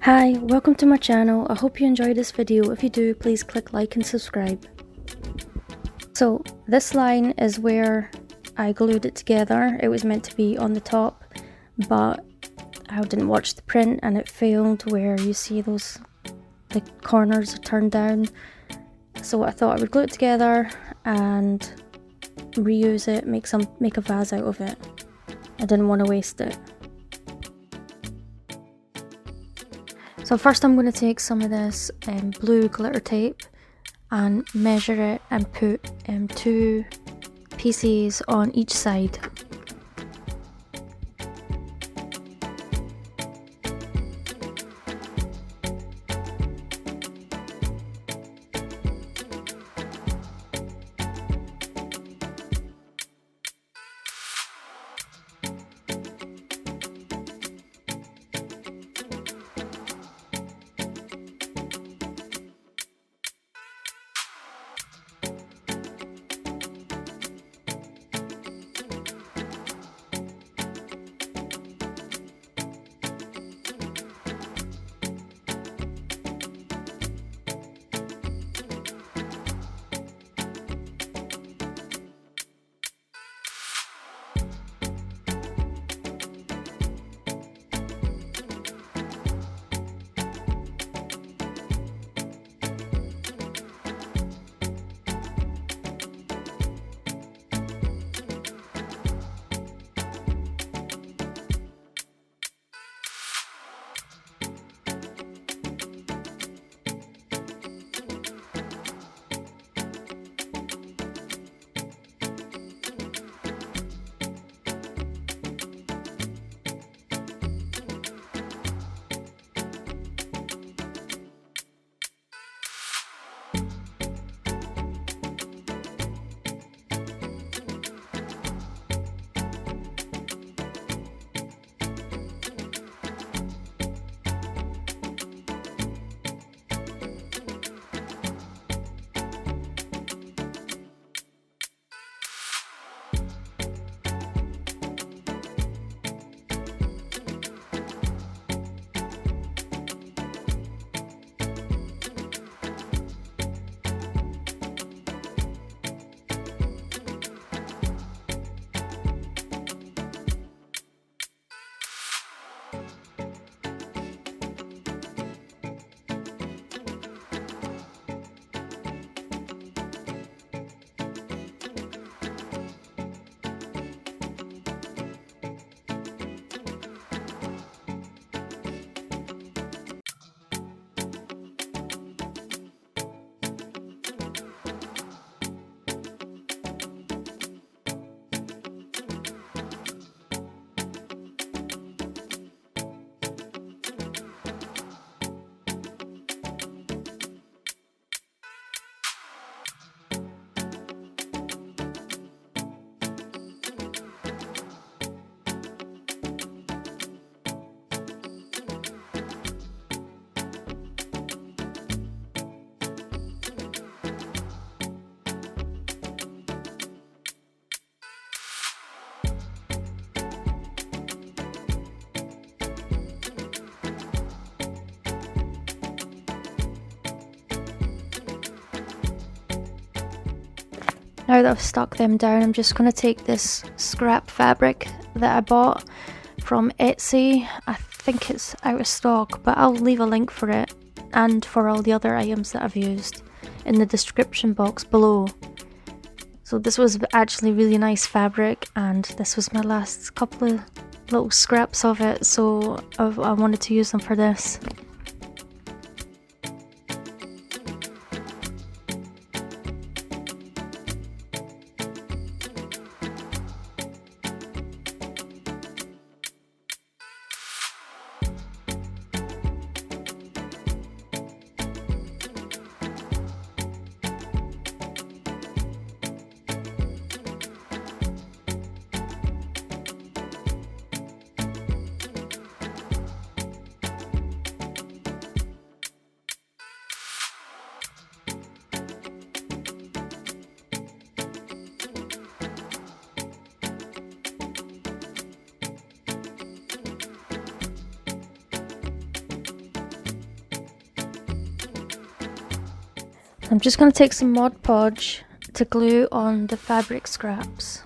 Hi, welcome to my channel. I hope you enjoyed this video. If you do, please click like and subscribe. So this line is where I glued it together. It was meant to be on the top, but I didn't watch the print and it failed where you see the corners are turned down. So I thought I would glue it together and reuse it, make a vase out of it. I didn't want to waste it. So first I'm going to take some of this blue glitter tape and measure it and put 2 pieces on each side. Now that I've stuck them down, I'm just going to take this scrap fabric that I bought from Etsy. I think it's out of stock, but I'll leave a link for it and for all the other items that I've used in the description box below. So this was actually really nice fabric, and this was my last couple of little scraps of it, so I wanted to use them for this. I'm just going to take some Mod Podge to glue on the fabric scraps.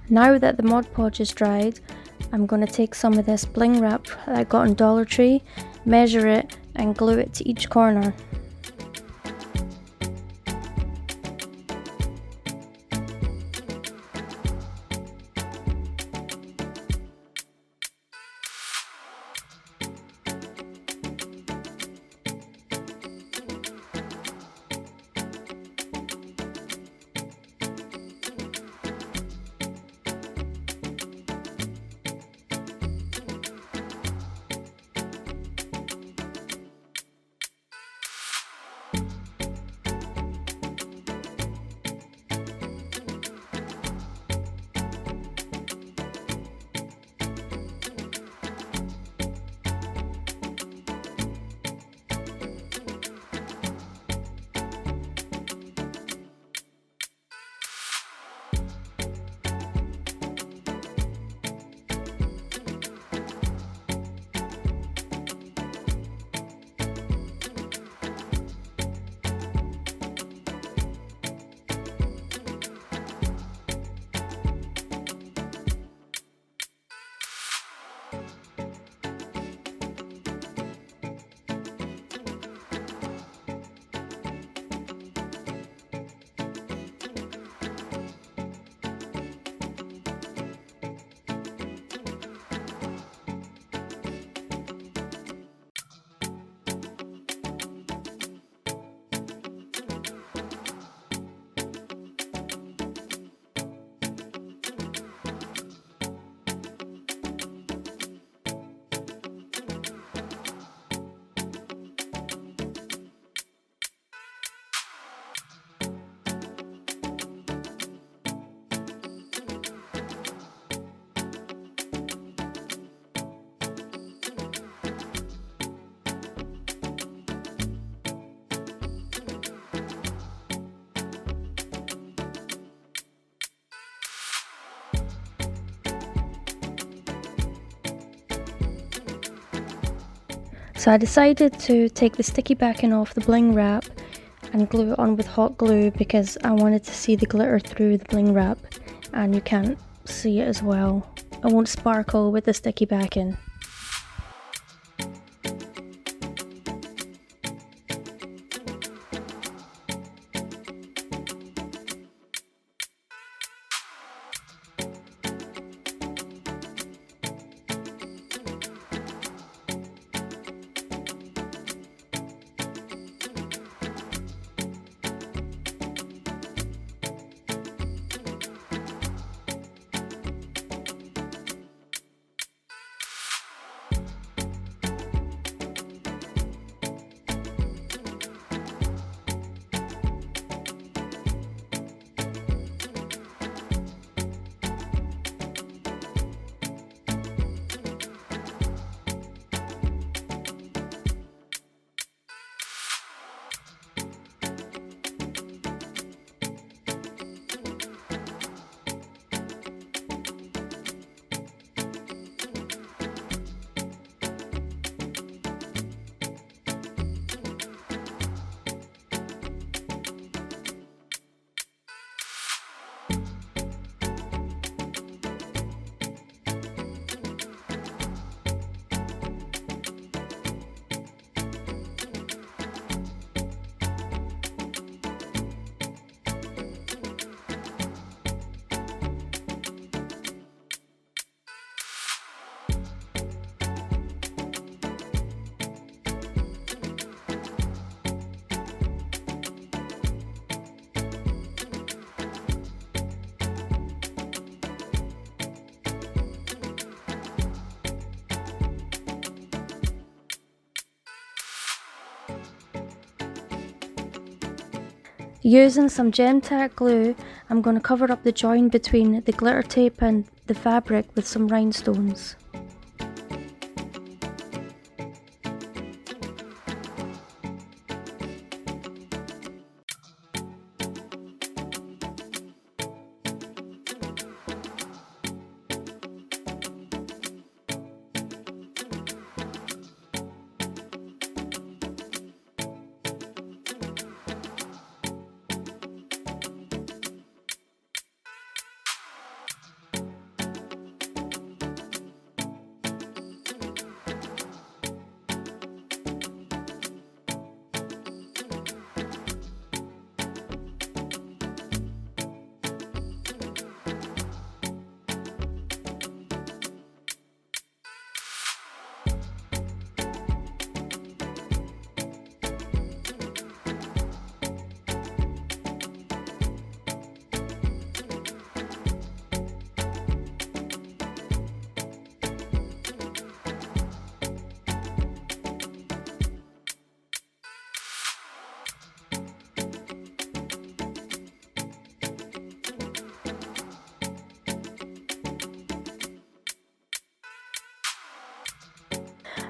Now that the Mod Podge is dried, I'm going to take some of this bling wrap that I got in Dollar Tree, measure it and glue it to each corner. So I decided to take the sticky backing off the bling wrap and glue it on with hot glue because I wanted to see the glitter through the bling wrap, and you can't see it as well. It won't sparkle with the sticky backing. Using some gem tack glue, I'm going to cover up the join between the glitter tape and the fabric with some rhinestones.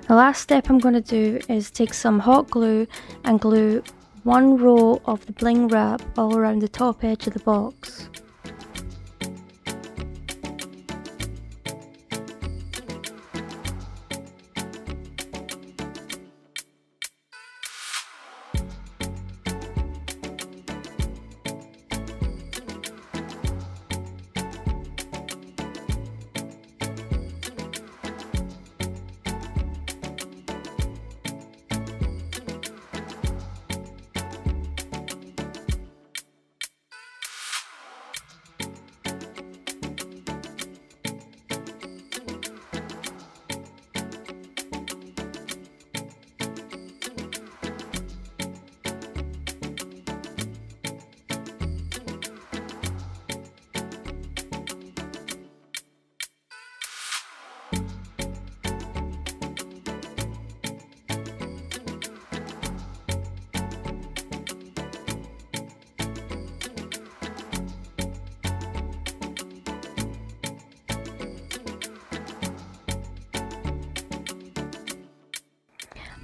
The last step I'm going to do is take some hot glue and glue one row of the bling wrap all around the top edge of the box.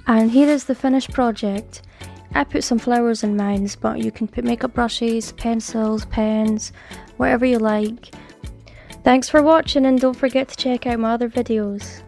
And here is the finished project. I put some flowers in mine, but you can put makeup brushes, pencils, pens, whatever you like. Thanks for watching, and don't forget to check out my other videos.